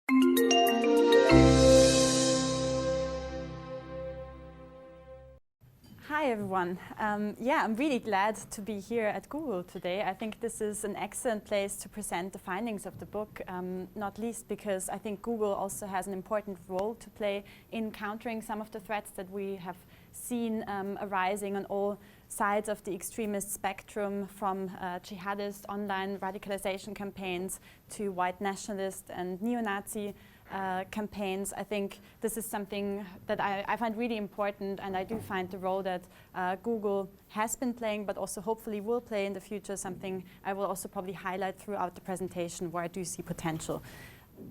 Hi everyone. Yeah, I'm really glad to be here at Google today. I think this is an excellent place to present the findings of the book, not least because I think Google also has an important role to play in countering some of the threats that we have seen arising on all sides of the extremist spectrum, from jihadist online radicalization campaigns to white nationalist and neo-Nazi campaigns. I think this is something that I find really important, and I do find the role that Google has been playing, but also hopefully will play in the future, something I will also probably highlight throughout the presentation where I do see potential.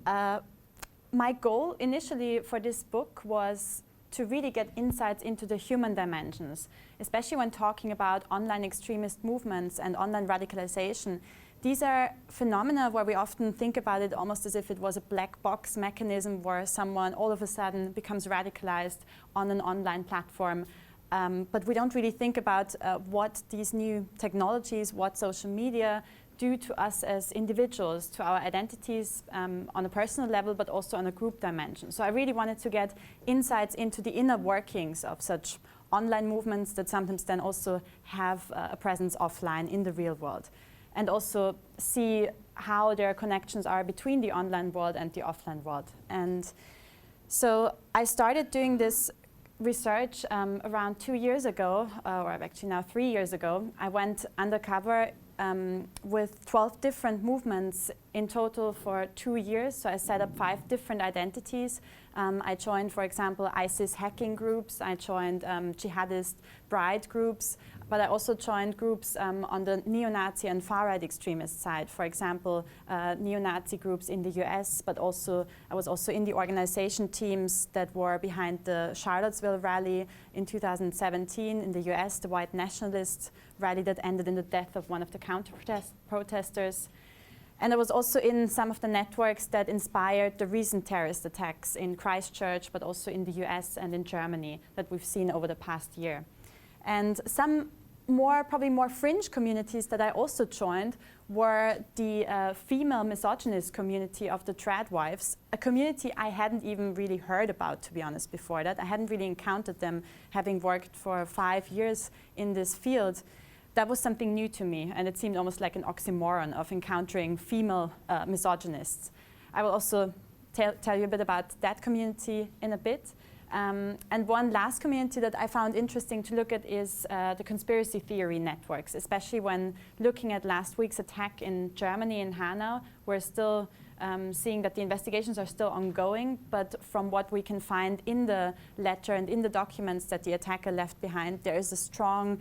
My goal initially for this book was to really get insights into the human dimensions, especially when talking about online extremist movements and online radicalization. These are phenomena where we often think about it almost as if it was a black box mechanism where someone all of a sudden becomes radicalized on an online platform. But we don't really think about what these new technologies, what social media do to us as individuals, to our identities on a personal level, but also on a group dimension. So I really wanted to get insights into the inner workings of such online movements that sometimes then also have a presence offline in the real world, and also see how their connections are between the online world and the offline world. And so I started doing this research around 2 years ago, or actually now 3 years ago. I went undercover with 12 different movements in total for 2 years. So I set up 5 different identities. I joined, for example, ISIS hacking groups. I joined jihadist bride groups. But I also joined groups on the neo-Nazi and far-right extremist side. For example, neo-Nazi groups in the US, but also I was also in the organization teams that were behind the Charlottesville rally in 2017 in the US, the white nationalist rally that ended in the death of one of the counter-protesters. And I was also in some of the networks that inspired the recent terrorist attacks in Christchurch, but also in the US and in Germany that we've seen over the past year. And some probably more fringe communities that I also joined were the female misogynist community of the Tradwives, a community I hadn't even really heard about, to be honest, before that. I hadn't really encountered them, having worked for 5 years in this field. That was something new to me, and it seemed almost like an oxymoron of encountering female misogynists. I will also tell you a bit about that community in a bit. And one last community that I found interesting to look at is the conspiracy theory networks, especially when looking at last week's attack in Germany, in Hanau. We're still seeing that the investigations are still ongoing, but from what we can find in the letter and in the documents that the attacker left behind, there is a strong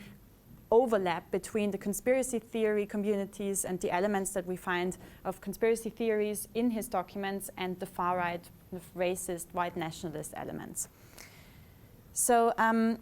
overlap between the conspiracy theory communities and the elements that we find of conspiracy theories in his documents and the far-right, racist, white nationalist elements. So kind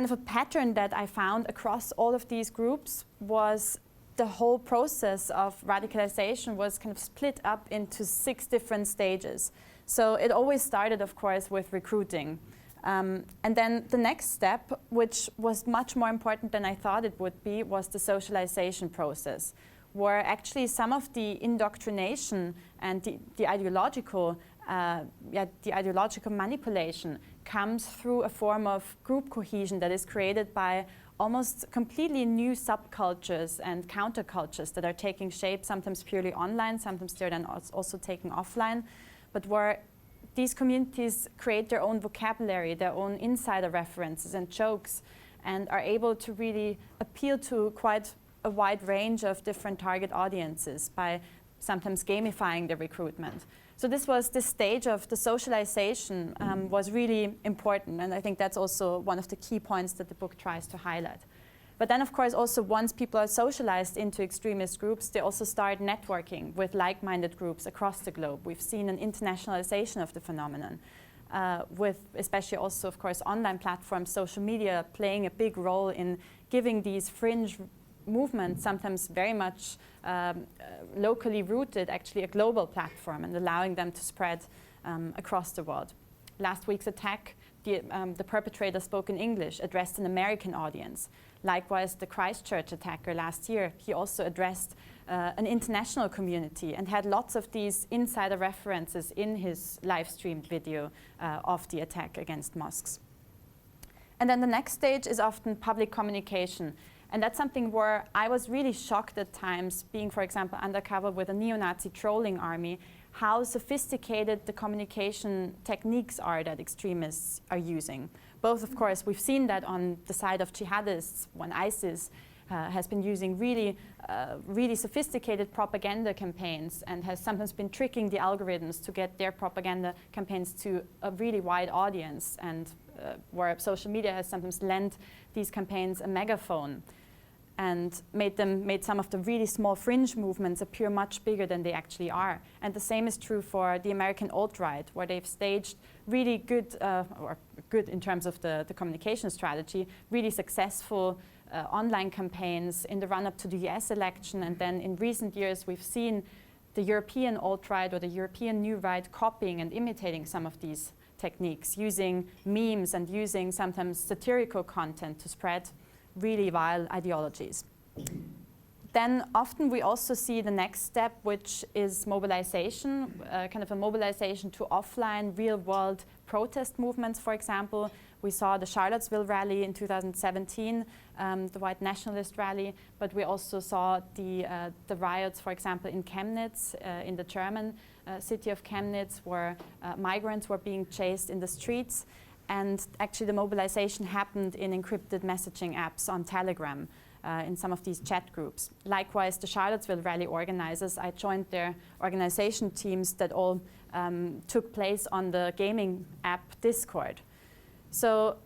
of a pattern that I found across all of these groups was the whole process of radicalization was kind of split up into 6 different stages. So it always started, of course, with recruiting. And then the next step, which was much more important than I thought it would be, was the socialization process, where actually some of the indoctrination and the ideological manipulation comes through a form of group cohesion that is created by almost completely new subcultures and countercultures that are taking shape, sometimes purely online, sometimes they're then also taken offline, but where these communities create their own vocabulary, their own insider references and jokes, and are able to really appeal to quite a wide range of different target audiences by sometimes gamifying the recruitment. So this stage of the socialization was really important, and I think that's also one of the key points that the book tries to highlight. But then, of course, also once people are socialized into extremist groups, they also start networking with like-minded groups across the globe. We've seen an internationalization of the phenomenon, with especially also, of course, online platforms, social media playing a big role in giving these fringe movements, sometimes very much locally rooted, actually a global platform, and allowing them to spread across the world. Last week's attack the perpetrator spoke in English, addressed an American audience. Likewise, the Christchurch attacker last year, he also addressed an international community and had lots of these insider references in his live-streamed video of the attack against mosques. And then the next stage is often public communication. And that's something where I was really shocked at times, being, for example, undercover with a neo-Nazi trolling army, how sophisticated the communication techniques are that extremists are using. Both, of course, we've seen that on the side of jihadists when ISIS has been using really sophisticated propaganda campaigns and has sometimes been tricking the algorithms to get their propaganda campaigns to a really wide audience, and where social media has sometimes lent these campaigns a megaphone and made some of the really small fringe movements appear much bigger than they actually are. And the same is true for the American alt-right, where they've staged really good, or good in terms of the communication strategy, really successful online campaigns in the run-up to the US election. And then in recent years, we've seen the European alt-right or the European new right copying and imitating some of these techniques, using memes and using sometimes satirical content to spread really vile ideologies. Then often we also see the next step, which is mobilization, kind of a mobilization to offline real-world protest movements, for example. We saw the Charlottesville rally in 2017, the white nationalist rally, but we also saw the riots, for example, in Chemnitz, in the German city of Chemnitz, where migrants were being chased in the streets. And actually the mobilization happened in encrypted messaging apps on Telegram, in some of these chat groups. Likewise, the Charlottesville rally organizers, I joined their organization teams that all took place on the gaming app Discord. So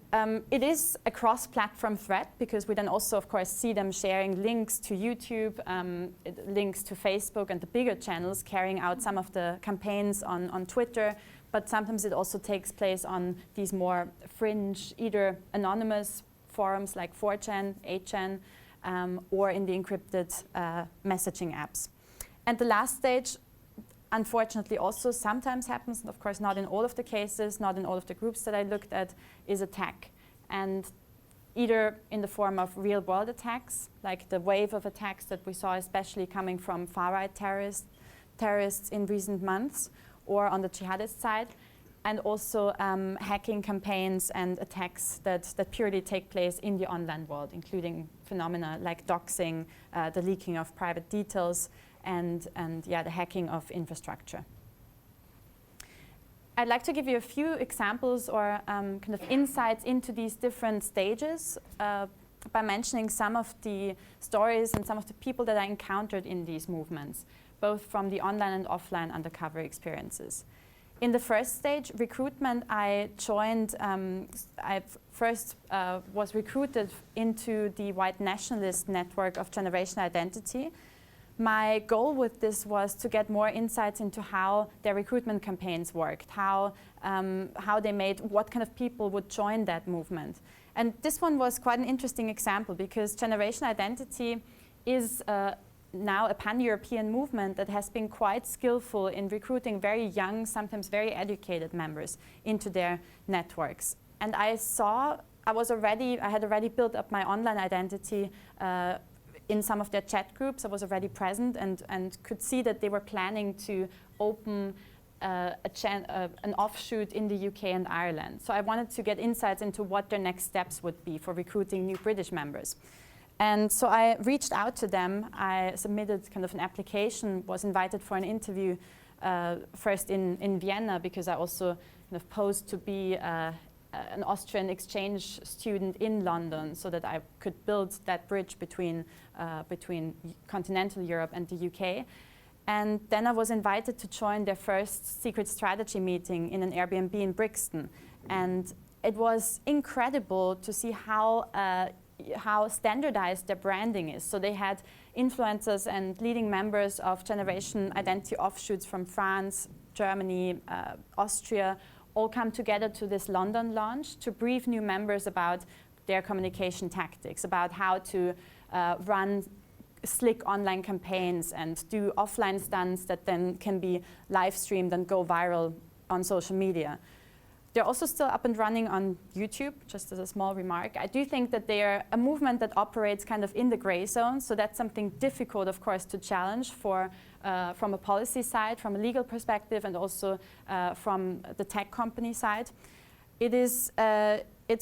it is a cross-platform threat, because we then also, of course, see them sharing links to YouTube, links to Facebook and the bigger channels, carrying out some of the campaigns on Twitter. But sometimes it also takes place on these more fringe, either anonymous forums like 4chan, 8chan, or in the encrypted messaging apps. And the last stage, unfortunately, also sometimes happens, of course not in all of the cases, not in all of the groups that I looked at, is attack. And either in the form of real-world attacks, like the wave of attacks that we saw especially coming from far-right terrorists in recent months, or on the jihadist side, and also hacking campaigns and attacks that purely take place in the online world, including phenomena like doxing, the leaking of private details, and the hacking of infrastructure. I'd like to give you a few examples or kind of insights into these different stages by mentioning some of the stories and some of the people that I encountered in these movements, both from the online and offline undercover experiences. In the first stage, recruitment, I joined, I first was recruited into the white nationalist network of Generation Identity. My goal with this was to get more insights into how their recruitment campaigns worked, how they made, what kind of people would join that movement. And this one was quite an interesting example, because Generation Identity is now a pan-European movement that has been quite skillful in recruiting very young, sometimes very educated members into their networks. And I had already built up my online identity in some of their chat groups. I was already present and could see that they were planning to open an offshoot in the UK and Ireland. So I wanted to get insights into what their next steps would be for recruiting new British members. And so I reached out to them. I submitted kind of an application, was invited for an interview first in Vienna, because I also kind of posed to be an Austrian exchange student in London, so that I could build that bridge between continental Europe and the UK. And then I was invited to join their first secret strategy meeting in an Airbnb in Brixton. And it was incredible to see how standardized their branding is. So they had influencers and leading members of Generation Identity offshoots from France, Germany, Austria, all come together to this London launch to brief new members about their communication tactics, about how to run slick online campaigns and do offline stunts that then can be live streamed and go viral on social media. They're also still up and running on YouTube, just as a small remark. I do think that they are a movement that operates kind of in the gray zone, so that's something difficult, of course, to challenge from a policy side, from a legal perspective, and also from the tech company side. It's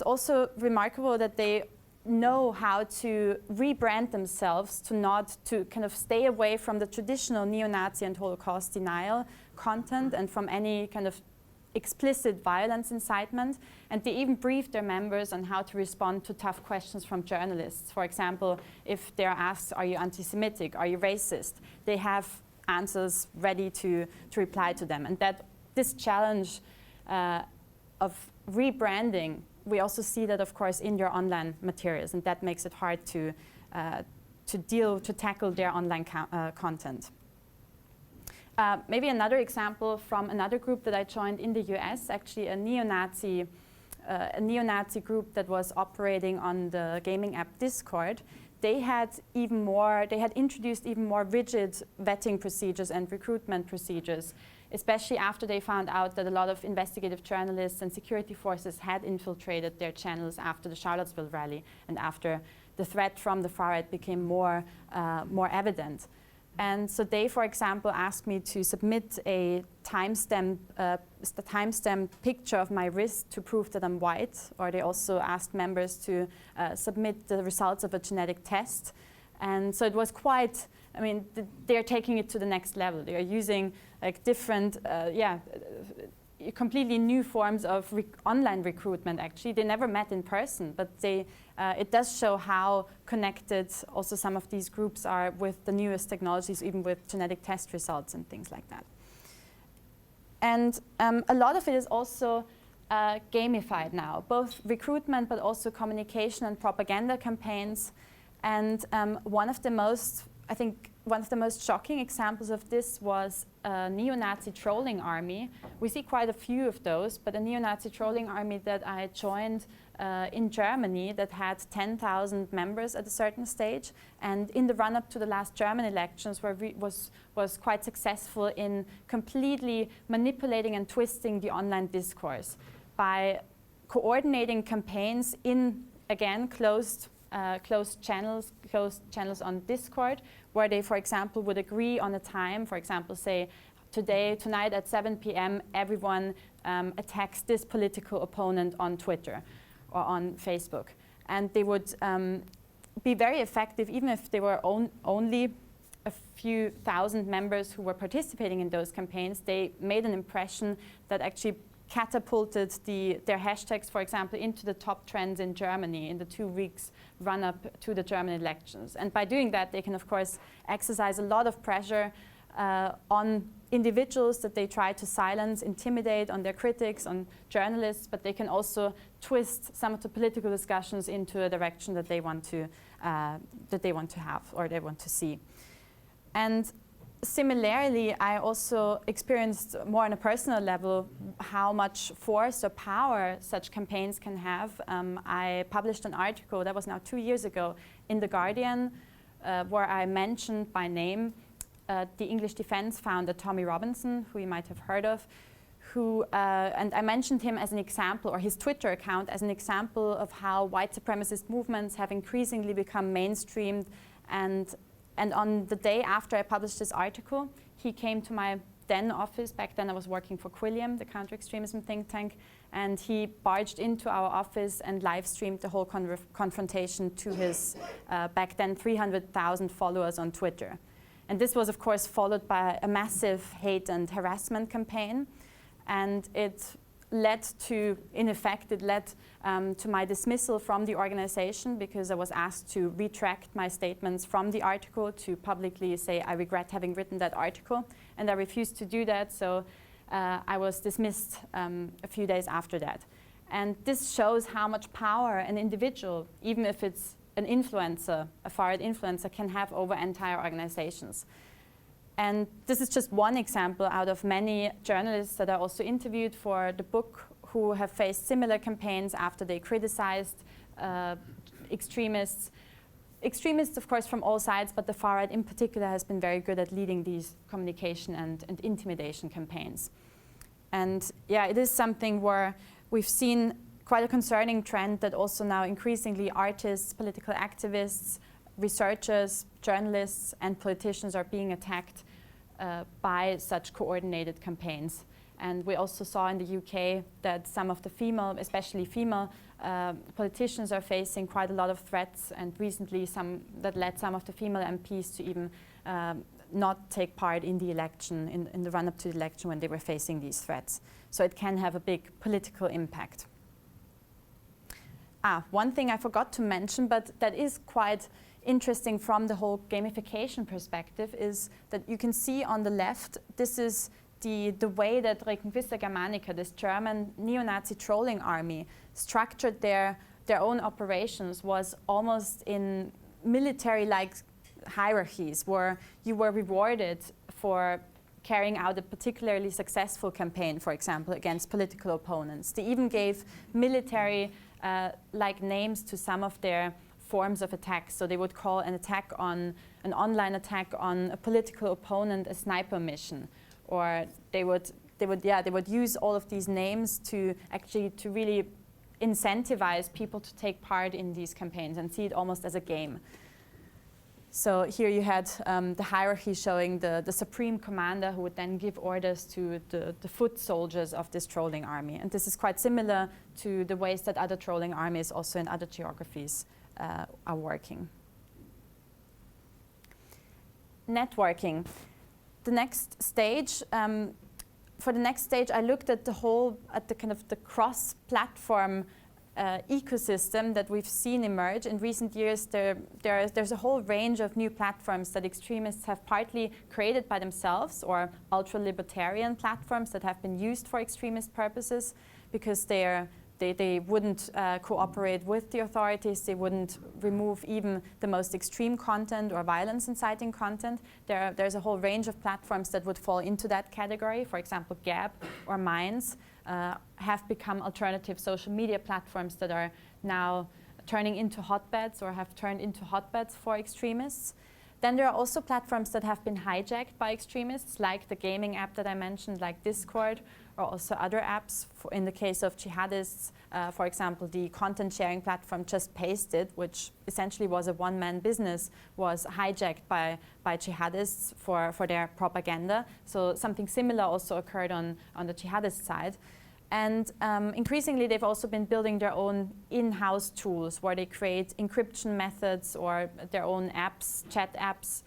also remarkable that they know how to rebrand themselves to kind of stay away from the traditional neo-Nazi and Holocaust denial content and from any kind of explicit violence incitement, and they even briefed their members on how to respond to tough questions from journalists. For example, if they're asked, are you anti-Semitic, are you racist, they have answers ready to reply to them. And that this challenge of rebranding, we also see that, of course, in their online materials, and that makes it hard to tackle their online content. Maybe another example from another group that I joined in the US, actually a neo-Nazi group that was operating on the gaming app Discord. They had introduced even more rigid vetting procedures and recruitment procedures, especially after they found out that a lot of investigative journalists and security forces had infiltrated their channels after the Charlottesville rally and after the threat from the far right became more evident. And so they, for example, asked me to submit a timestamp picture of my wrist to prove that I'm white, or they also asked members to submit the results of a genetic test. And so it was quite, I mean, they're taking it to the next level. They are using like different, completely new forms of online recruitment, actually. They never met in person, but it does show how connected also some of these groups are with the newest technologies, even with genetic test results and things like that. And a lot of it is also gamified now, both recruitment but also communication and propaganda campaigns. And one of the most shocking examples of this was a neo-Nazi trolling army. We see quite a few of those, but a neo-Nazi trolling army that I joined in Germany that had 10,000 members at a certain stage, and in the run-up to the last German elections was quite successful in completely manipulating and twisting the online discourse by coordinating campaigns in, again, closed channels on Discord, where they, for example, would agree on a time, for example, say, tonight at 7 p.m., everyone attacks this political opponent on Twitter or on Facebook. And they would be very effective, even if there were only a few thousand members who were participating in those campaigns. They made an impression that actually catapulted their hashtags, for example, into the top trends in Germany in the 2 weeks run-up to the German elections. And by doing that, they can, of course, exercise a lot of pressure on individuals that they try to silence, intimidate, on their critics, on journalists, but they can also twist some of the political discussions into a direction that they want to have or they want to see. And similarly, I also experienced more on a personal level how much force or power such campaigns can have. I published an article, that was now 2 years ago, in The Guardian, where I mentioned by name the English defense founder Tommy Robinson, who you might have heard of, and I mentioned him as an example, or his Twitter account as an example of how white supremacist movements have increasingly become mainstreamed. And on the day after I published this article, he came to my then office. Back then I was working for Quilliam, the counter-extremism think tank, and he barged into our office and live streamed the whole confrontation to his back then 300,000 followers on Twitter. And this was, of course, followed by a massive hate and harassment campaign. And it led to, in effect, to my dismissal from the organization, because I was asked to retract my statements from the article, to publicly say I regret having written that article. And I refused to do that, so I was dismissed a few days after that. And this shows how much power an individual, even if it's an influencer, a far-right influencer, can have over entire organizations. And this is just one example out of many journalists that I also interviewed for the book who have faced similar campaigns after they criticized extremists. Extremists, of course, from all sides, but the far-right in particular has been very good at leading these communication and intimidation campaigns. And yeah, it is something where we've seen quite a concerning trend that also now increasingly artists, political activists, researchers, journalists, and politicians are being attacked by such coordinated campaigns. And we also saw in the UK that some of the female, especially female, politicians are facing quite a lot of threats, and recently that led some of the female MPs to even not take part in the election, in the run-up to the election when they were facing these threats. So it can have a big political impact. One thing I forgot to mention, but that is quite interesting from the whole gamification perspective, is that you can see on the left, this is the way that Recruitment Germanica, this German neo-Nazi trolling army, structured their own operations, was almost in military-like hierarchies, where you were rewarded for carrying out a particularly successful campaign, for example, against political opponents. They even gave military-like names to some of their forms of attacks. So they would call an online attack on a political opponent a sniper mission, or they would use all of these names to really incentivize people to take part in these campaigns and see it almost as a game. So here you had the hierarchy showing the supreme commander who would then give orders to the foot soldiers of this trolling army. And this is quite similar to the ways that other trolling armies also in other geographies are working. Networking. The next stage, for the next stage, I looked at the cross-platform ecosystem that we've seen emerge in recent years. There's a whole range of new platforms that extremists have partly created by themselves, or ultra-libertarian platforms that have been used for extremist purposes, because they wouldn't cooperate with the authorities. They wouldn't remove even the most extreme content or violence-inciting content. There's a whole range of platforms that would fall into that category. For example, Gab or Minds have become alternative social media platforms that are now turning into hotbeds, or have turned into hotbeds for extremists. Then there are also platforms that have been hijacked by extremists, like the gaming app that I mentioned, like Discord, or also other apps. In the case of jihadists, for example, the content sharing platform Just Pasted, which essentially was a one-man business, was hijacked by jihadists for their propaganda. So something similar also occurred on the jihadist side. And increasingly, they've also been building their own in-house tools where they create encryption methods or their own apps, chat apps.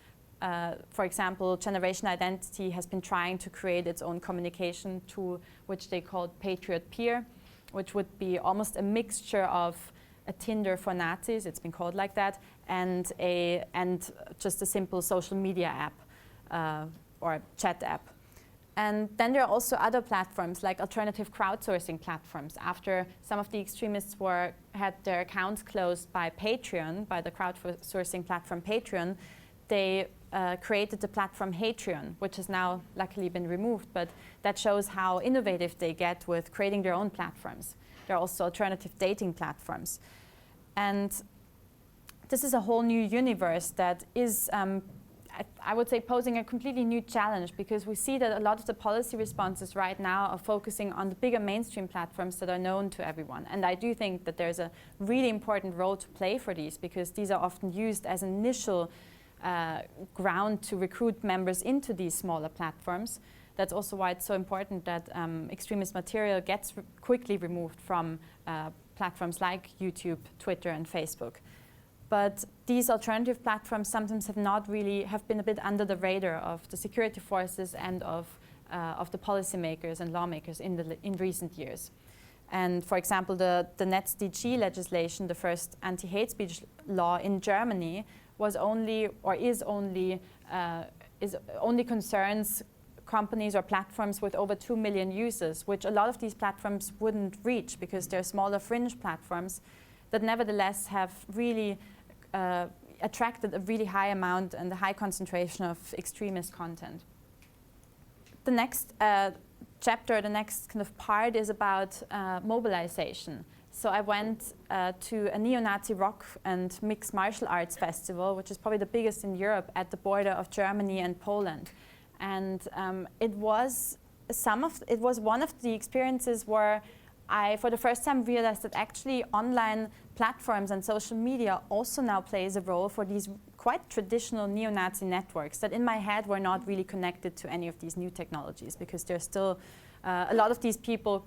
For example, Generation Identity has been trying to create its own communication tool, which they called Patriot Peer, which would be almost a mixture of a Tinder for Nazis, it's been called like that, and just a simple social media app or chat app. And then there are also other platforms, like alternative crowdsourcing platforms. After some of the extremists had their accounts closed by Patreon, by the crowdsourcing platform Patreon, they created the platform Hatreon, which has now luckily been removed, but that shows how innovative they get with creating their own platforms. There are also alternative dating platforms. And this is a whole new universe that is, I would say, posing a completely new challenge, because we see that a lot of the policy responses right now are focusing on the bigger mainstream platforms that are known to everyone. And I do think that there's a really important role to play for these, because these are often used as initial ground to recruit members into these smaller platforms. That's also why it's so important that extremist material gets quickly removed from platforms like YouTube, Twitter, and Facebook. But these alternative platforms sometimes have been a bit under the radar of the security forces and of the policymakers and lawmakers in recent years. And for example, the NetzDG legislation, the first anti-hate speech law in Germany, only concerns companies or platforms with over 2 million users, which a lot of these platforms wouldn't reach, because they're smaller fringe platforms that nevertheless have really attracted a really high amount and a high concentration of extremist content. The next chapter, the next kind of part, is about mobilization. So I went to a neo-Nazi rock and mixed martial arts festival, which is probably the biggest in Europe, at the border of Germany and Poland. And it was one of the experiences where I, for the first time, realized that actually online platforms and social media also now plays a role for these quite traditional neo-Nazi networks that in my head were not really connected to any of these new technologies, because there's still a lot of these people,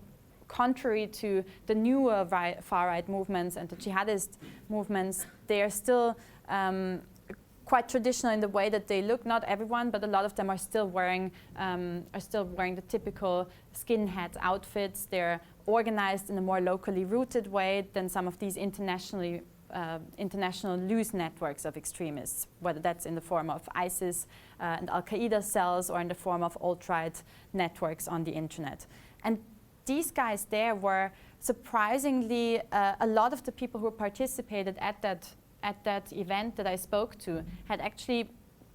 contrary to the newer far-right movements and the jihadist movements, they are still quite traditional in the way that they look. Not everyone, but a lot of them are still wearing the typical skinhead outfits. They're organized in a more locally rooted way than some of these international loose networks of extremists, whether that's in the form of ISIS and Al-Qaeda cells or in the form of alt-right networks on the internet. And these guys there were surprisingly, a lot of the people who participated at that event that I spoke to had actually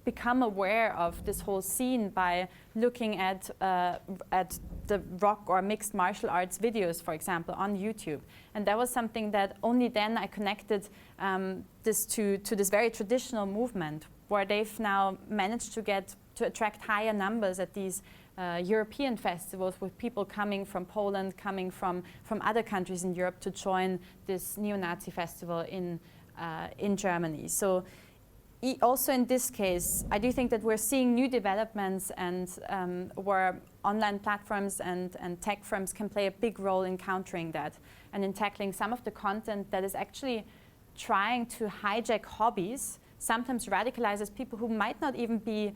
become aware of this whole scene by looking at the rock or mixed martial arts videos, for example, on YouTube. And that was something that only then I connected this to this very traditional movement, where they've now managed to attract higher numbers at these European festivals, with people coming from Poland, coming from other countries in Europe to join this neo-Nazi festival in Germany. So also in this case, I do think that we're seeing new developments, and where online platforms and tech firms can play a big role in countering that and in tackling some of the content that is actually trying to hijack hobbies, sometimes radicalizes people who might not even be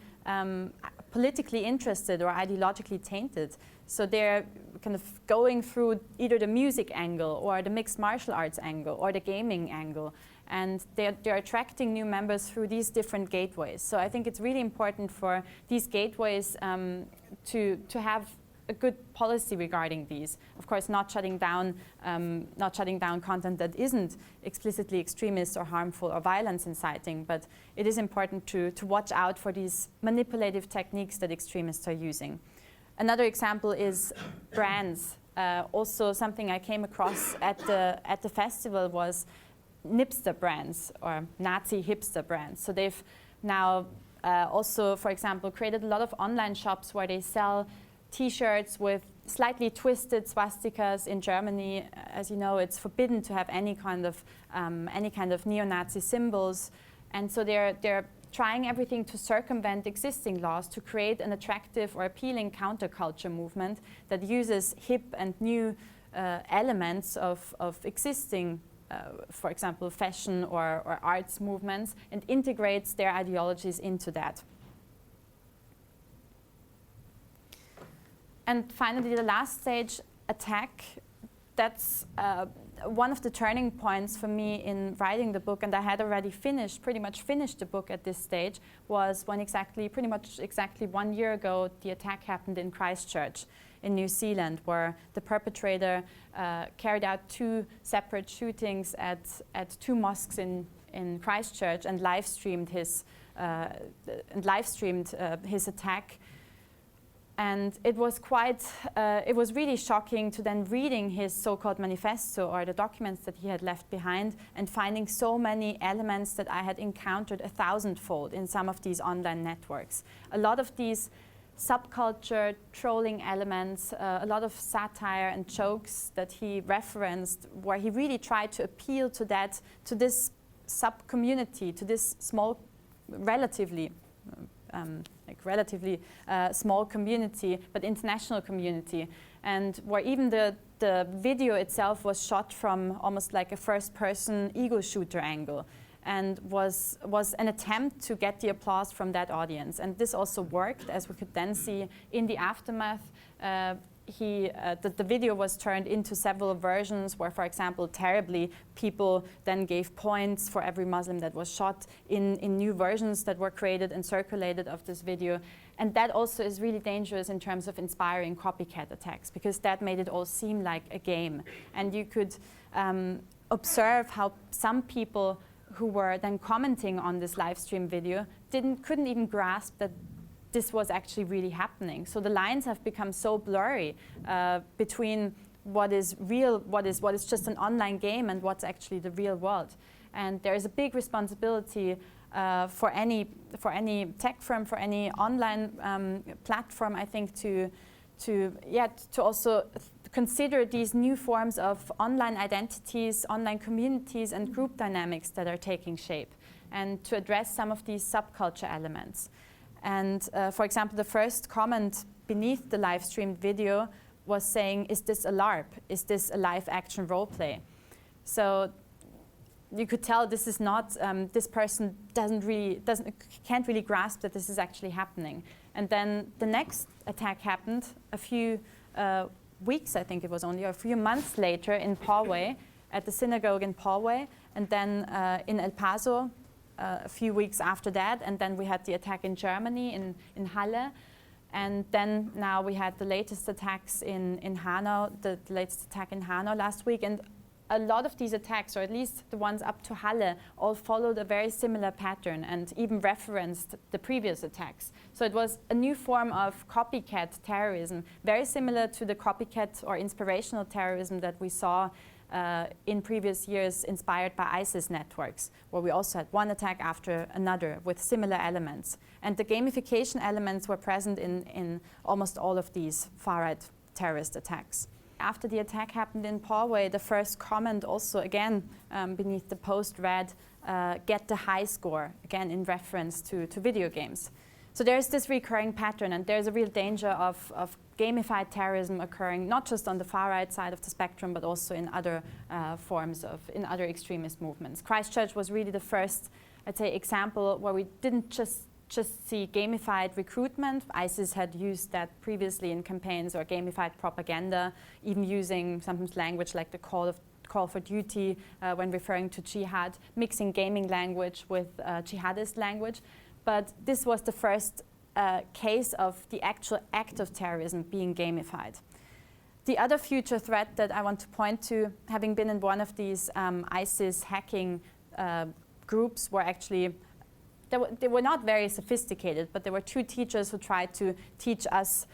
politically interested or ideologically tainted. So they're kind of going through either the music angle or the mixed martial arts angle or the gaming angle. And they're attracting new members through these different gateways. So I think it's really important for these gateways to have a good policy regarding these. Of course, not shutting down content that isn't explicitly extremist or harmful or violence inciting, but it is important to watch out for these manipulative techniques that extremists are using. Another example is brands. Also, something I came across at the festival was Nipster brands or Nazi hipster brands. So they've now also, for example, created a lot of online shops where they sell T-shirts with slightly twisted swastikas. In Germany, as you know, it's forbidden to have any kind of neo-Nazi symbols, and so they're trying everything to circumvent existing laws to create an attractive or appealing counterculture movement that uses hip and new elements of existing, for example, fashion or arts movements, and integrates their ideologies into that. And finally, the last stage, attack. That's one of the turning points for me in writing the book, and I had already pretty much finished the book at this stage, was when pretty much exactly 1 year ago, the attack happened in Christchurch in New Zealand, where the perpetrator carried out 2 separate shootings at 2 mosques in Christchurch and live streamed his attack. And it was really shocking to then reading his so-called manifesto, or the documents that he had left behind, and finding so many elements that I had encountered 1,000-fold in some of these online networks. A lot of these subculture trolling elements, a lot of satire and jokes that he referenced, where he really tried to appeal to this sub-community, to this small, relatively small community, but international community, and where even the video itself was shot from almost like a first-person ego shooter angle, and was an attempt to get the applause from that audience. And this also worked, as we could then see in the aftermath. The video was turned into several versions where, for example, terribly, people then gave points for every Muslim that was shot in new versions that were created and circulated of this video. And that also is really dangerous in terms of inspiring copycat attacks, because that made it all seem like a game. And you could observe how some people who were then commenting on this live stream video couldn't even grasp that this was actually really happening. So the lines have become so blurry between what is real, what is just an online game, and what's actually the real world. And there is a big responsibility for any tech firm, for any online platform, I think, to also consider these new forms of online identities, online communities, and group dynamics that are taking shape, and to address some of these subculture elements. And for example, the first comment beneath the live streamed video was saying, is this a LARP? Is this a live action role play? So you could tell this is not, this person can't really grasp that this is actually happening. And then the next attack happened a few weeks, I think it was only, or a few months later in Poway, at the synagogue in Poway, and then in El Paso a few weeks after that, and then we had the attack in Germany, in Halle, and then now we had the latest attacks in Hanau, the latest attack in Hanau last week, and a lot of these attacks, or at least the ones up to Halle, all followed a very similar pattern and even referenced the previous attacks. So it was a new form of copycat terrorism, very similar to the copycat or inspirational terrorism that we saw in previous years, inspired by ISIS networks, where we also had one attack after another with similar elements. And the gamification elements were present in almost all of these far-right terrorist attacks. After the attack happened in Poway, the first comment also, again, beneath the post read, get the high score, again in reference to video games. So there's this recurring pattern, and there's a real danger of gamified terrorism occurring, not just on the far-right side of the spectrum, but also in other in other extremist movements. Christchurch was really the first, I'd say, example where we didn't just see gamified recruitment. ISIS had used that previously in campaigns, or gamified propaganda, even using sometimes language like the call for duty when referring to jihad, mixing gaming language with jihadist language. But this was the first case of the actual act of terrorism being gamified. The other future threat that I want to point to, having been in one of these ISIS hacking groups, were actually they were not very sophisticated, but there were two teachers who tried to teach us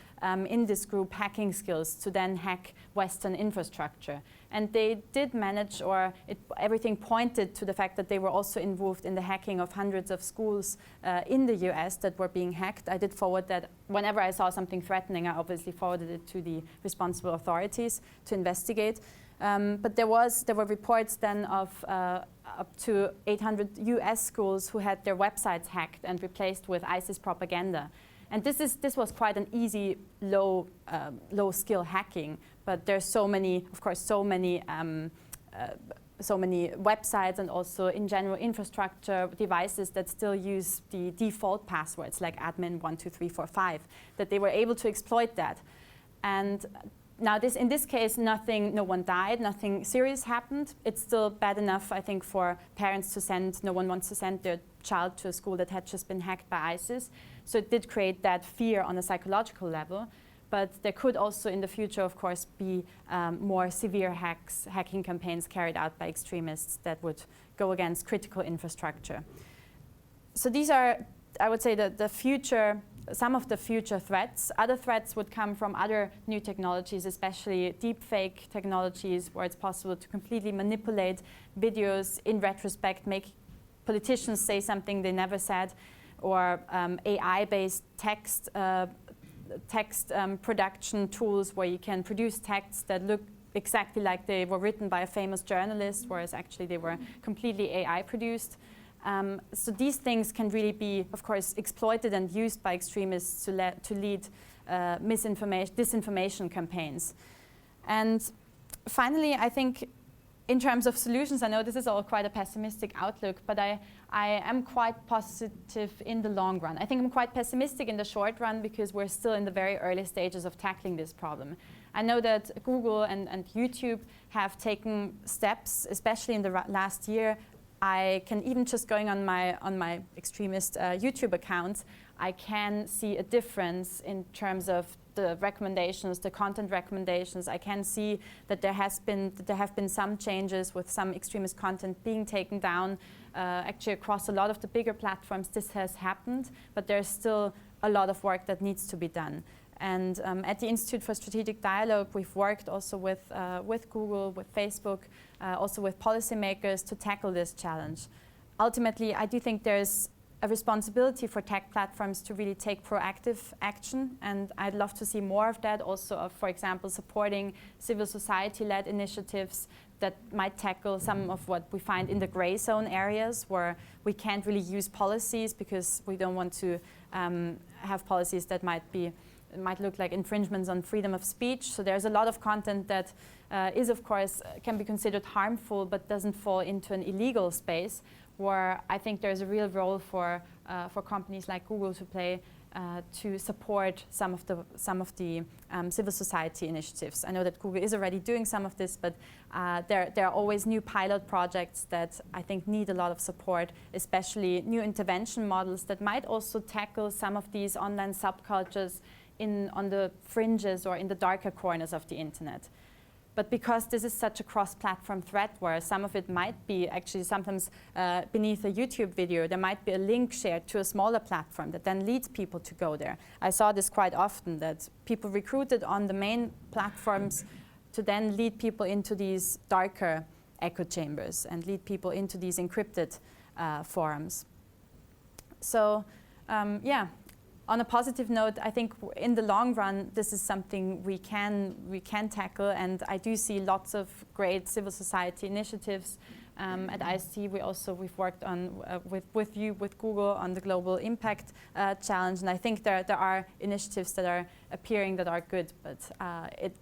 in this group hacking skills to then hack Western infrastructure. And they did manage, or everything pointed to the fact that they were also involved in the hacking of hundreds of schools in the US that were being hacked. I did forward that. Whenever I saw something threatening, I obviously forwarded it to the responsible authorities to investigate. But there were reports then of up to 800 US schools who had their websites hacked and replaced with ISIS propaganda. And this was quite an easy, low skill hacking. But there's so many, of course, so many websites and also in general infrastructure devices that still use the default passwords like admin12345, that they were able to exploit that. And now, in this case, no one died, nothing serious happened. It's still bad enough, I think, for parents to send. No one wants to send their child to a school that had just been hacked by ISIS. So it did create that fear on a psychological level. But there could also, in the future, of course, be more severe hacking campaigns carried out by extremists that would go against critical infrastructure. So these are, I would say, some of the future threats. Other threats would come from other new technologies, especially deepfake technologies, where it's possible to completely manipulate videos in retrospect, make politicians say something they never said, or AI-based text production tools where you can produce texts that look exactly like they were written by a famous journalist, whereas actually they were completely AI produced. So these things can really be, of course, exploited and used by extremists to lead disinformation campaigns. And finally, I think in terms of solutions, I know this is all quite a pessimistic outlook, but I am quite positive in the long run. I think I'm quite pessimistic in the short run because we're still in the very early stages of tackling this problem. I know that Google and YouTube have taken steps, especially in the last year. I can even just going on my extremist YouTube account, I can see a difference in terms of the recommendations, the content recommendations. I can see that there have been some changes with some extremist content being taken down. Actually, across a lot of the bigger platforms, this has happened, but there's still a lot of work that needs to be done. And at the Institute for Strategic Dialogue, we've worked also with Google, with Facebook, also with policymakers to tackle this challenge. Ultimately, I do think there's a responsibility for tech platforms to really take proactive action, and I'd love to see more of that, also of, for example, supporting civil society-led initiatives that might tackle some of what we find in the gray zone areas where we can't really use policies because we don't want to have policies that might look like infringements on freedom of speech. So there's a lot of content that is, of course, can be considered harmful but doesn't fall into an illegal space, where I think there's a real role for companies like Google to play to support some of the civil society initiatives. I know that Google is already doing some of this, but there are always new pilot projects that I think need a lot of support, especially new intervention models that might also tackle some of these online subcultures on the fringes or in the darker corners of the internet. But because this is such a cross-platform threat where some of it might be actually sometimes beneath a YouTube video, there might be a link shared to a smaller platform that then leads people to go there. I saw this quite often, that people recruited on the main platforms to then lead people into these darker echo chambers and lead people into these encrypted forums. So yeah. On a positive note, I think in the long run, this is something we can tackle, and I do see lots of great civil society initiatives. At IST, we've worked on with Google on the Global Impact Challenge, and I think there are initiatives that are appearing that are good, but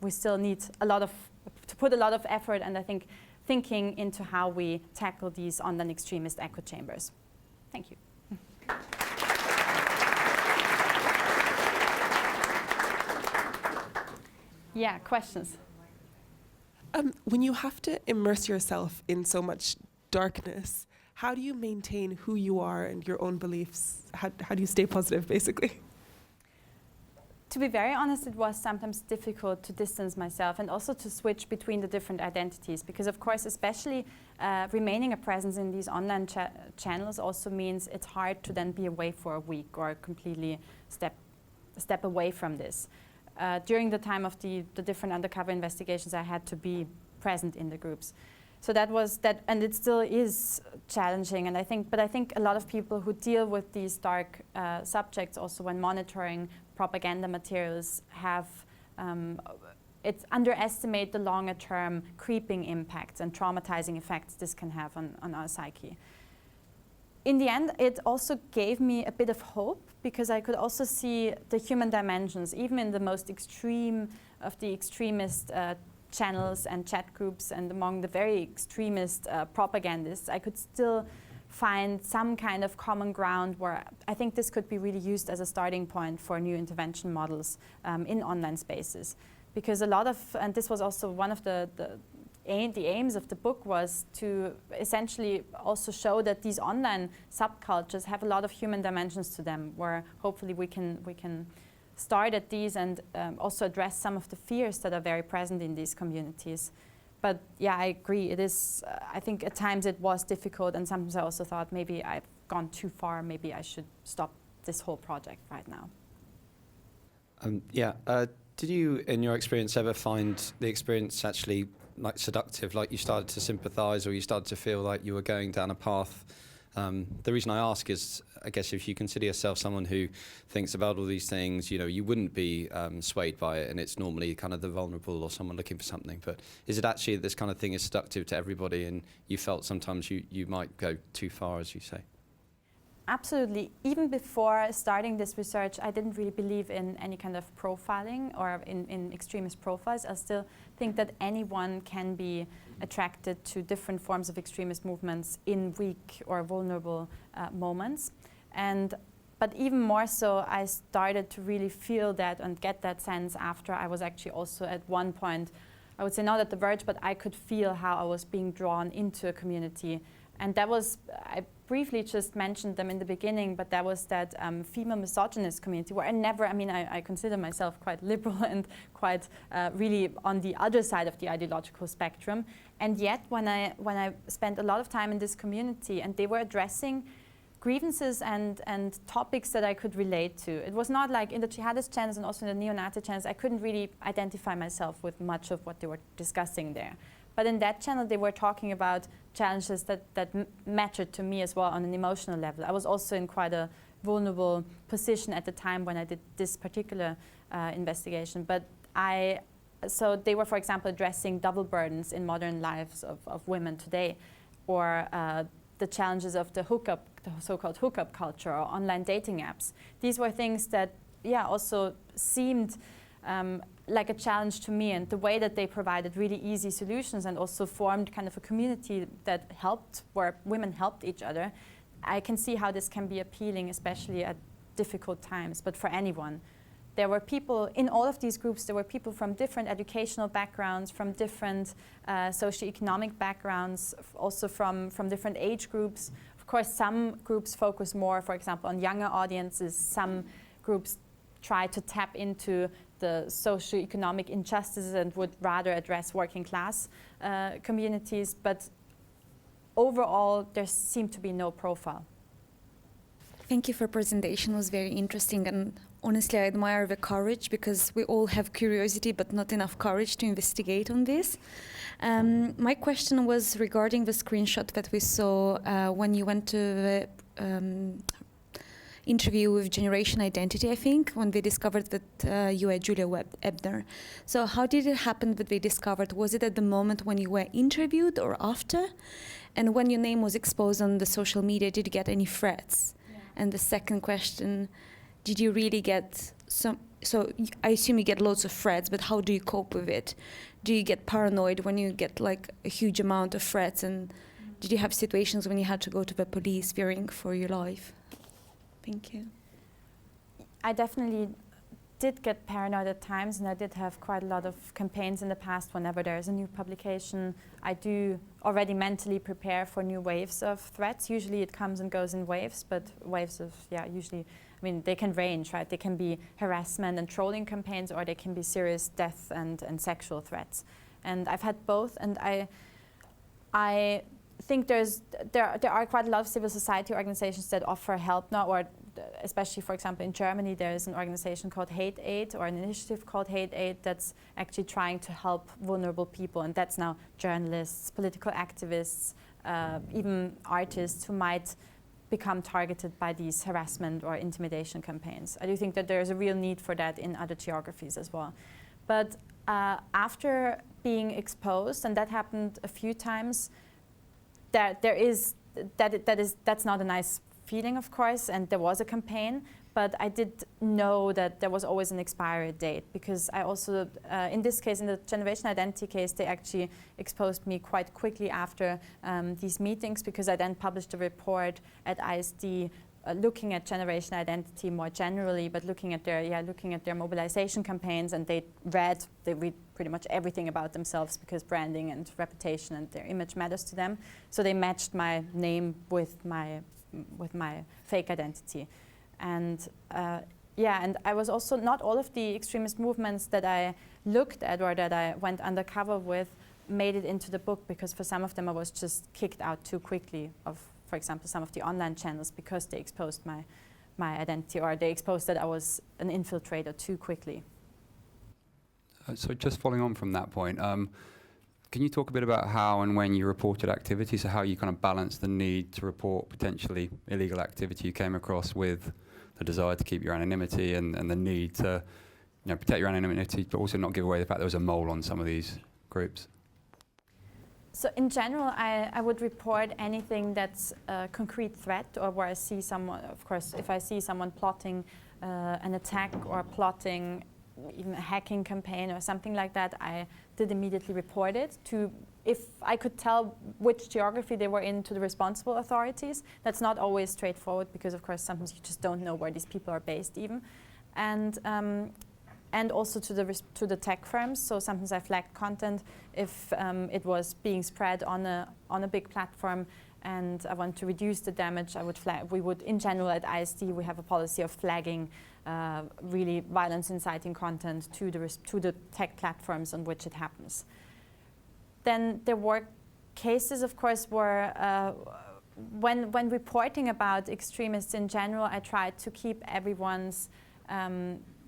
we still need to put a lot of effort, and I think thinking into how we tackle these online extremist echo chambers. Thank you. Yeah, questions? When you have to immerse yourself in so much darkness, how do you maintain who you are and your own beliefs? How do you stay positive, basically? To be very honest, it was sometimes difficult to distance myself and also to switch between the different identities, because of course, especially remaining a presence in these online channels also means it's hard to then be away for a week or completely step away from this. During the time of the different undercover investigations, I had to be present in the groups. So that was that, and it still is challenging. And I think a lot of people who deal with these dark subjects, also when monitoring propaganda materials, underestimate the longer-term creeping impacts and traumatizing effects this can have on our psyche. In the end, it also gave me a bit of hope, because I could also see the human dimensions, even in the most extreme of the extremist channels and chat groups, and among the very extremist propagandists. I could still find some kind of common ground where I think this could be really used as a starting point for new intervention models in online spaces. Because a lot of, and this was also one of the aims of the book, was to essentially also show that these online subcultures have a lot of human dimensions to them, where hopefully we can start at these and also address some of the fears that are very present in these communities. But yeah, I agree, it is, I think at times it was difficult, and sometimes I also thought maybe I've gone too far, maybe I should stop this whole project right now. Did you, in your experience, ever find the experience actually like seductive, like you started to sympathise, or you started to feel like you were going down a path? The reason I ask is, I guess if you consider yourself someone who thinks about all these things, you wouldn't be swayed by it, and it's normally kind of the vulnerable or someone looking for something. But is it actually this kind of thing is seductive to everybody, and you felt sometimes you might go too far, as you say? Absolutely. Even before starting this research, I didn't really believe in any kind of profiling or in extremist profiles. I still think that anyone can be attracted to different forms of extremist movements in weak or vulnerable moments. But even more so, I started to really feel that and get that sense after I was actually also at one point, I would say not at the verge, but I could feel how I was being drawn into a community. And that was, I briefly just mentioned them in the beginning, but that was that female misogynist community where I consider myself quite liberal and quite really on the other side of the ideological spectrum. And yet when I spent a lot of time in this community and they were addressing grievances and topics that I could relate to. It was not like in the jihadist channels and also in the neo-Nazi channels, I couldn't really identify myself with much of what they were discussing there. But in that channel, they were talking about challenges that mattered to me as well on an emotional level. I was also in quite a vulnerable position at the time when I did this particular investigation. But so they were, for example, addressing double burdens in modern lives of women today, or the challenges of the so-called hookup culture or online dating apps. These were things that, also seemed like a challenge to me, and the way that they provided really easy solutions and also formed kind of a community that helped, where women helped each other. I can see how this can be appealing, especially at difficult times, but for anyone. There were people in all of these groups, there were people from different educational backgrounds, from different socioeconomic backgrounds, also from different age groups. Of course, some groups focus more, for example, on younger audiences. Some groups try to tap into the socioeconomic injustices and would rather address working class communities. But overall, there seemed to be no profile. Thank you for presentation. It was very interesting, and honestly, I admire the courage, because we all have curiosity but not enough courage to investigate on this. My question was regarding the screenshot that we saw when you went to the interview with Generation Identity, I think, when they discovered that you were Julia Ebner. So how did it happen that they discovered? Was it at the moment when you were interviewed or after? And when your name was exposed on the social media, did you get any threats? Yeah. And the second question, did you really get some, so I assume you get loads of threats, but how do you cope with it? Do you get paranoid when you get like a huge amount of threats? And did you have situations when you had to go to the police fearing for your life? Thank you. I definitely did get paranoid at times, and I did have quite a lot of campaigns in the past. Whenever there's a new publication, I do already mentally prepare for new waves of threats. Usually it comes and goes in waves, but waves of, usually, I mean, they can range, right? They can be harassment and trolling campaigns, or they can be serious death and sexual threats. And I've had both, and I think there are quite a lot of civil society organizations that offer help now, or especially, for example, in Germany, there is an organization called Hate Aid, or an initiative called Hate Aid, that's actually trying to help vulnerable people, and that's now journalists, political activists, even artists who might become targeted by these harassment or intimidation campaigns. I do think that there is a real need for that in other geographies as well. But after being exposed, and that happened a few times, that's not a nice feeling, of course, and there was a campaign, but I did know that there was always an expiry date, because I also, in this case, in the Generation Identity case, they actually exposed me quite quickly after these meetings, because I then published a report at ISD looking at Generation Identity more generally, but looking at their mobilization campaigns, and they read pretty much everything about themselves, because branding and reputation and their image matters to them. So they matched my name with my fake identity. And and I was also, not all of the extremist movements that I looked at or that I went undercover with made it into the book, because for some of them I was just kicked out too quickly of, for example, some of the online channels, because they exposed my identity, or they exposed that I was an infiltrator too quickly. So just following on from that point, can you talk a bit about how and when you reported activity, so how you kind of balance the need to report potentially illegal activity you came across with the desire to keep your anonymity and the need to protect your anonymity, but also not give away the fact there was a mole on some of these groups? So in general, I would report anything that's a concrete threat, or where I see someone, of course, if I see someone plotting an attack or plotting even a hacking campaign or something like that, I did immediately report it to, if I could tell which geography they were in, to the responsible authorities. That's not always straightforward, because of course sometimes you just don't know where these people are based even. And also to the tech firms. So sometimes I flagged content if it was being spread on a big platform, and I want to reduce the damage. I would flag. We would, in general, at ISD, we have a policy of flagging really violence-inciting content to the tech platforms on which it happens. Then there were cases, of course, where when reporting about extremists in general, I tried to keep everyone's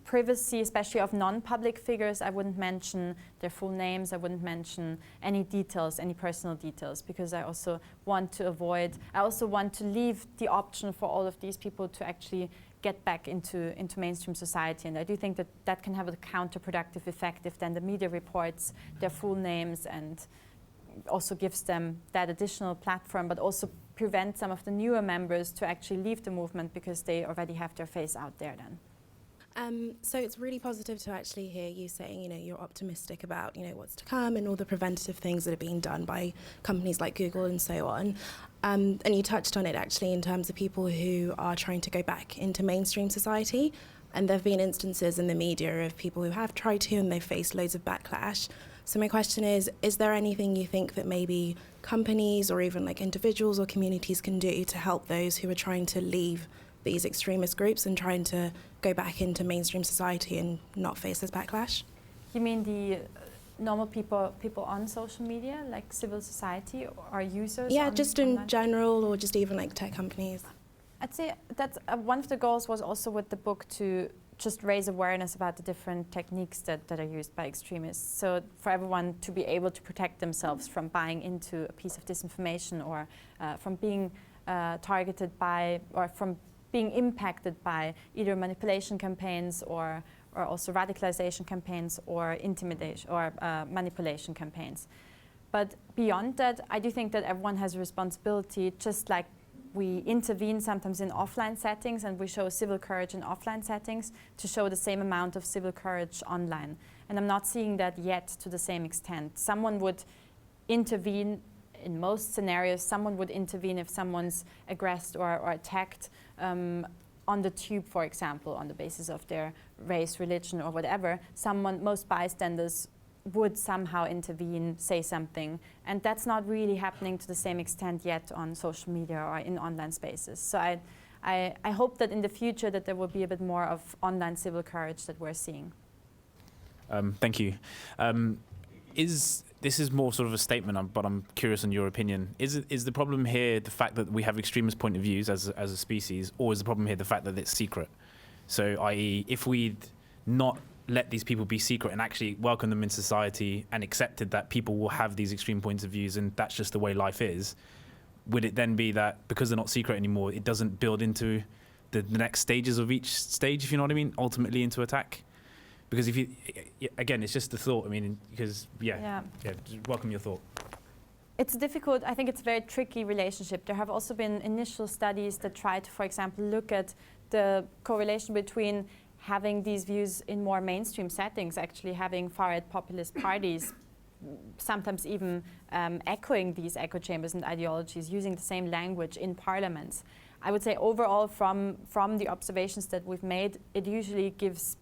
privacy, especially of non-public figures. I wouldn't mention their full names. I wouldn't mention any details, any personal details, because I also want to leave the option for all of these people to actually get back into mainstream society. And I do think that that can have a counterproductive effect if then the media reports their full names and also gives them that additional platform, but also prevent some of the newer members to actually leave the movement because they already have their face out there then. So it's really positive to actually hear you saying, you know, you're optimistic about, you know, what's to come and all the preventative things that are being done by companies like Google and so on. And you touched on it actually in terms of people who are trying to go back into mainstream society. And there have been instances in the media of people who have tried to and they've faced loads of backlash. So my question is there anything you think that maybe companies or even like individuals or communities can do to help those who are trying to leave these extremist groups and trying to go back into mainstream society and not face this backlash? You mean the normal people on social media, like civil society or users? Yeah, just in general, or just even like tech companies. I'd say that one of the goals was also with the book to just raise awareness about the different techniques that are used by extremists. So for everyone to be able to protect themselves from buying into a piece of disinformation or from being targeted by or from being impacted by either manipulation campaigns or also radicalization campaigns or intimidation or manipulation campaigns. But beyond that, I do think that everyone has a responsibility, just like we intervene sometimes in offline settings and we show civil courage in offline settings, to show the same amount of civil courage online. And I'm not seeing that yet to the same extent. Someone would intervene in most scenarios. Someone would intervene if someone's aggressed or attacked on the tube, for example, on the basis of their race, religion, or whatever. Most bystanders would somehow intervene, say something, and that's not really happening to the same extent yet on social media or in online spaces. So I hope that in the future that there will be a bit more of online civil courage that we're seeing. Thank you. This is more sort of a statement, but I'm curious on your opinion. Is the problem here the fact that we have extremist point of views as a species, or is the problem here the fact that it's secret? So, i.e., if we'd not let these people be secret and actually welcome them in society and accepted that people will have these extreme points of views and that's just the way life is, would it then be that because they're not secret anymore, it doesn't build into the next stages of each stage, if you know what I mean, ultimately into attack? Because if you, again, it's just the thought. I mean, because, yeah, just welcome your thought. It's difficult. I think it's a very tricky relationship. There have also been initial studies that try to, for example, look at the correlation between having these views in more mainstream settings, actually having far-right populist parties, sometimes even echoing these echo chambers and ideologies, using the same language in parliaments. I would say overall from the observations that we've made, it usually gives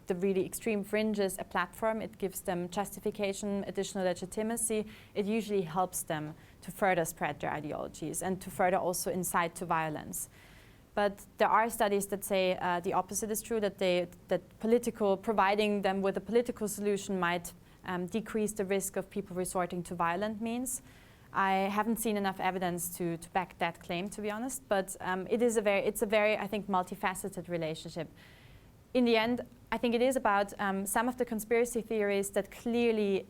the really extreme fringes a platform. It gives them justification, additional legitimacy. It usually helps them to further spread their ideologies and to further also incite to violence. But there are studies that say the opposite is true, that providing them with a political solution might decrease the risk of people resorting to violent means. I haven't seen enough evidence to back that claim, to be honest, but it's a very, I think, multifaceted relationship. In the end, I think it is about some of the conspiracy theories that clearly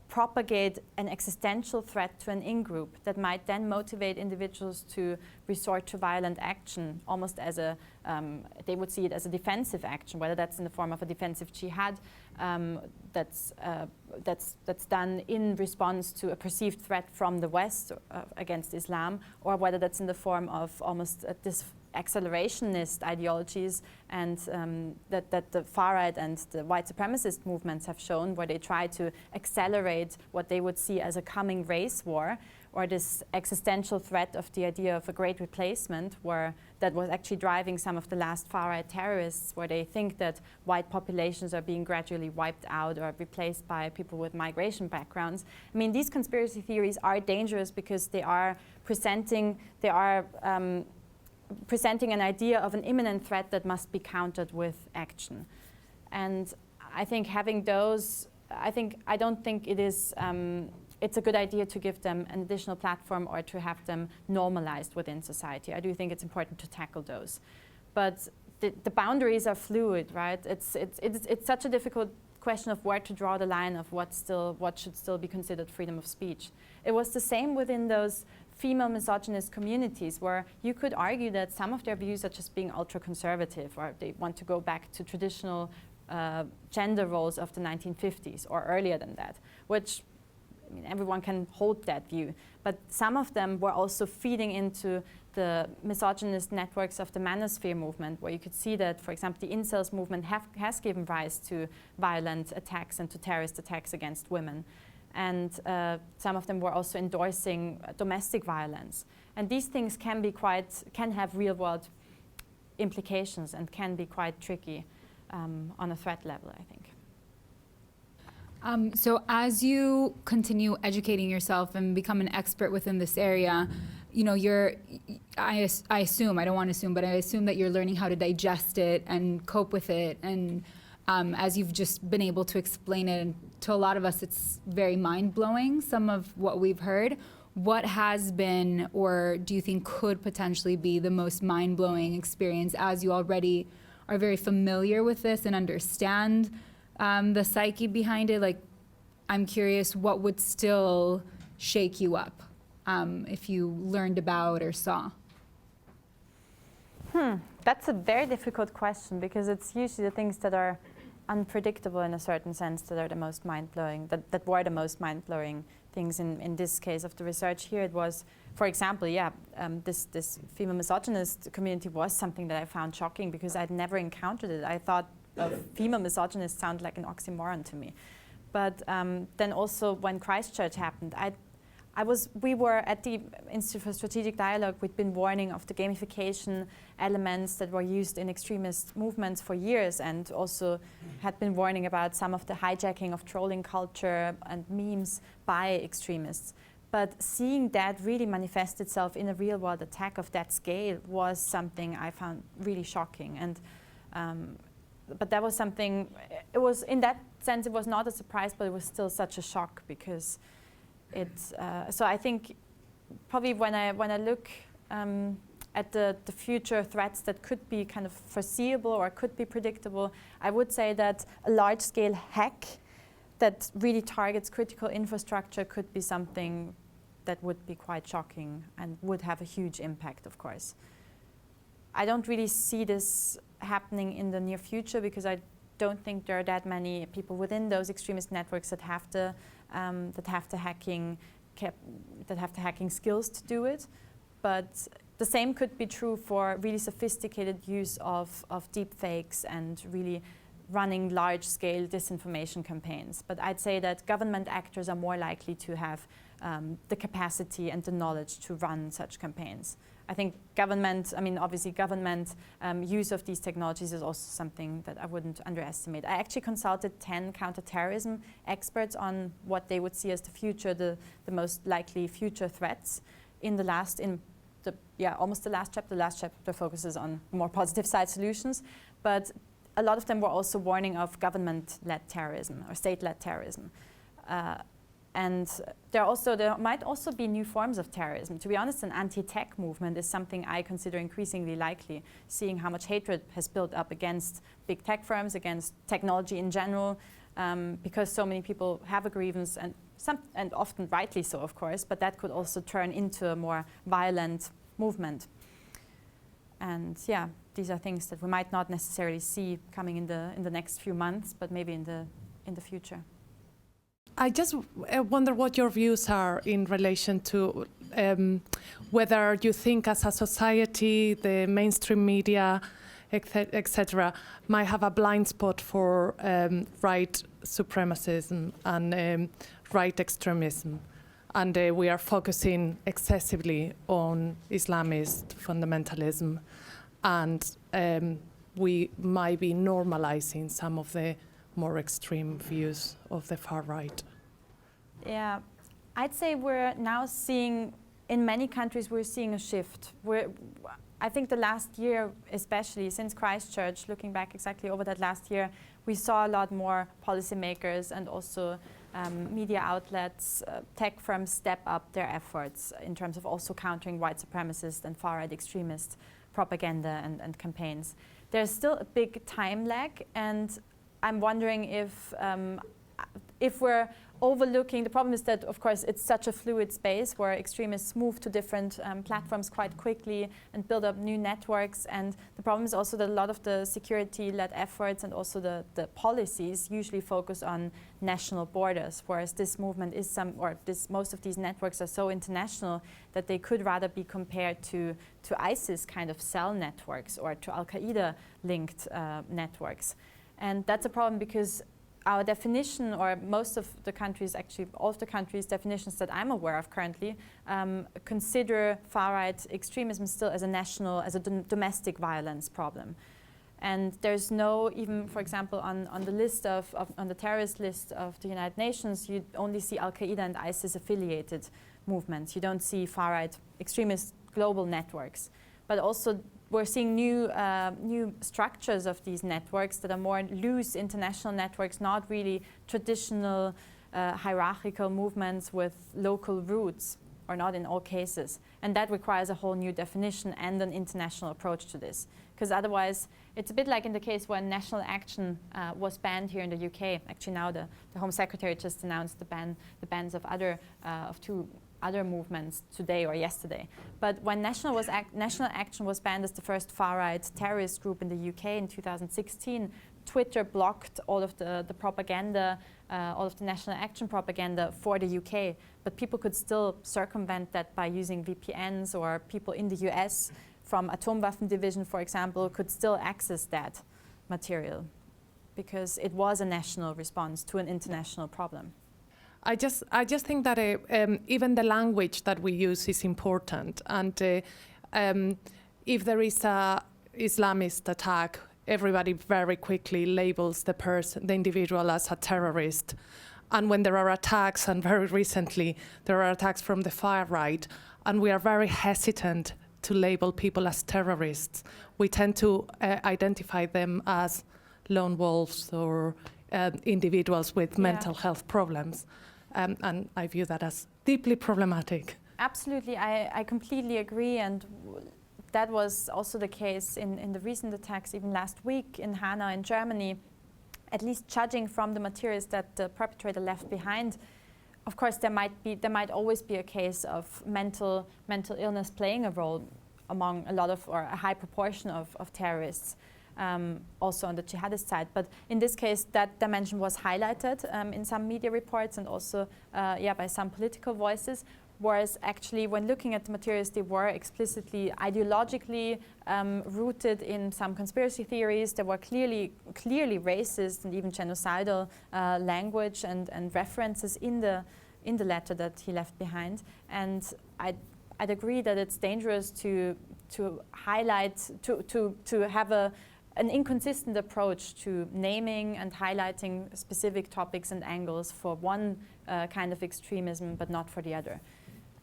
propagate an existential threat to an in-group that might then motivate individuals to resort to violent action, almost as they would see it as a defensive action, whether that's in the form of a defensive jihad that's done in response to a perceived threat from the West against Islam, or whether that's in the form of almost this accelerationist ideologies and that the far-right and the white supremacist movements have shown, where they try to accelerate what they would see as a coming race war, or this existential threat of the idea of a great replacement, that was actually driving some of the last far-right terrorists, where they think that white populations are being gradually wiped out or replaced by people with migration backgrounds. I mean, these conspiracy theories are dangerous because they are presenting an idea of an imminent threat that must be countered with action. And I think having those, I don't think it is, it's a good idea to give them an additional platform or to have them normalized within society. I do think it's important to tackle those. But the boundaries are fluid, right? It's such a difficult question of where to draw the line of what should still be considered freedom of speech. It was the same within those female misogynist communities, where you could argue that some of their views are just being ultra-conservative, or they want to go back to traditional gender roles of the 1950s or earlier than that, which, I mean, everyone can hold that view. But some of them were also feeding into the misogynist networks of the manosphere movement, where you could see that, for example, the incels movement has given rise to violent attacks and to terrorist attacks against women. And some of them were also endorsing domestic violence. And these things can have real-world implications and can be quite tricky on a threat level, I think. So as you continue educating yourself and become an expert within this area, you know, I assume, I don't want to assume, but I assume that you're learning how to digest it and cope with it. And as you've just been able to explain it, and to a lot of us, it's very mind-blowing, some of what we've heard. What has been, or do you think could potentially be, the most mind-blowing experience, as you already are very familiar with this and understand the psyche behind it? Like, I'm curious, what would still shake you up if you learned about or saw? That's a very difficult question, because it's usually the things that are unpredictable in a certain sense that are the most mind-blowing, that were the most mind-blowing things in this case of the research here. It was, for example, this female misogynist community was something that I found shocking, because I'd never encountered it. I thought female misogynist sounded like an oxymoron to me. But then also when Christchurch happened, we were at the Institute for Strategic Dialogue. We'd been warning of the gamification elements that were used in extremist movements for years, and also had been warning about some of the hijacking of trolling culture and memes by extremists. But seeing that really manifest itself in a real-world attack of that scale was something I found really shocking. And but that was something, it was, in that sense, it was not a surprise, but it was still such a shock, because it's, so I think probably when I look at the future threats that could be kind of foreseeable or could be predictable, I would say that a large-scale hack that really targets critical infrastructure could be something that would be quite shocking and would have a huge impact, of course. I don't really see this happening in the near future, because I don't think there are that many people within those extremist networks that have the hacking skills to do it. But the same could be true for really sophisticated use of deep fakes and really running large-scale disinformation campaigns. But I'd say that government actors are more likely to have the capacity and the knowledge to run such campaigns. I think government use of these technologies is also something that I wouldn't underestimate. I actually consulted 10 counter-terrorism experts on what they would see as the future, the most likely future threats almost the last chapter. The last chapter focuses on more positive side solutions, but a lot of them were also warning of government-led terrorism or state-led terrorism. And there might also be new forms of terrorism. To be honest, an anti-tech movement is something I consider increasingly likely, seeing how much hatred has built up against big tech firms, against technology in general, because so many people have a grievance, and often rightly so, of course, but that could also turn into a more violent movement. And yeah, these are things that we might not necessarily see coming in the next few months, but maybe in the future. I just wonder what your views are in relation to whether you think as a society, the mainstream media, etc., might have a blind spot for right supremacism and right extremism. And we are focusing excessively on Islamist fundamentalism, and we might be normalizing some of the more extreme views of the far right. Yeah, I'd say we're now seeing, in many countries, we're seeing a shift. I think the last year, especially since Christchurch, looking back exactly over that last year, we saw a lot more policymakers and also media outlets, tech firms step up their efforts in terms of also countering white supremacist and far-right extremist propaganda and campaigns. there's still a big time lag, and I'm wondering if we're overlooking, the problem is that, of course, it's such a fluid space where extremists move to different platforms quite quickly and build up new networks. And the problem is also that a lot of the security-led efforts and also the policies usually focus on national borders, whereas this movement is most of these networks are so international that they could rather be compared to ISIS kind of cell networks or to Al-Qaeda linked networks. And that's a problem because our definition, or most of the countries, actually all of the countries' definitions that I'm aware of currently, consider far-right extremism still as a domestic violence problem. And there's no, even for example, on the list on the terrorist list of the United Nations, you only see Al-Qaeda and ISIS affiliated movements. You don't see far-right extremist global networks. But also we're seeing new structures of these networks that are more loose international networks, not really traditional hierarchical movements with local roots, or not in all cases. And that requires a whole new definition and an international approach to this. Because otherwise, it's a bit like in the case when National Action was banned here in the UK. Actually now the Home Secretary just announced the bans of two other movements today or yesterday. But when National Action was banned as the first far-right terrorist group in the UK in 2016, Twitter blocked all of the propaganda, all of the National Action propaganda for the UK. But people could still circumvent that by using VPNs, or people in the US from Atomwaffen Division, for example, could still access that material because it was a national response to an international problem. I just think that even the language that we use is important, and if there is a Islamist attack, everybody very quickly labels the individual as a terrorist. And when there are attacks, and very recently there are attacks from the far right, and we are very hesitant to label people as terrorists, we tend to identify them as lone wolves or individuals with mental health problems. And I view that as deeply problematic. Absolutely, I completely agree, and that was also the case in the recent attacks, even last week in Hanau in Germany. At least judging from the materials that the perpetrator left behind, of course there might always be a case of mental illness playing a role among a high proportion of terrorists. Also on the jihadist side. But in this case, that dimension was highlighted in some media reports and also by some political voices, whereas actually when looking at the materials, they were explicitly ideologically rooted in some conspiracy theories. There were clearly racist and even genocidal language and references in the letter that he left behind. And I'd agree that it's dangerous to highlight, to have an inconsistent approach to naming and highlighting specific topics and angles for one kind of extremism, but not for the other.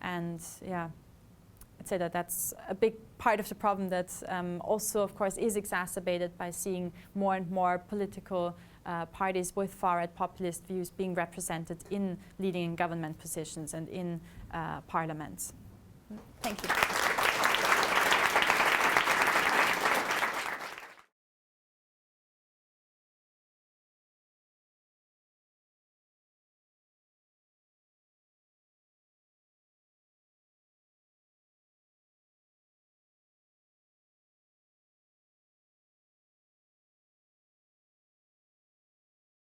And I'd say that that's a big part of the problem that also, of course, is exacerbated by seeing more and more political parties with far-right populist views being represented in leading government positions and in parliaments. Thank you.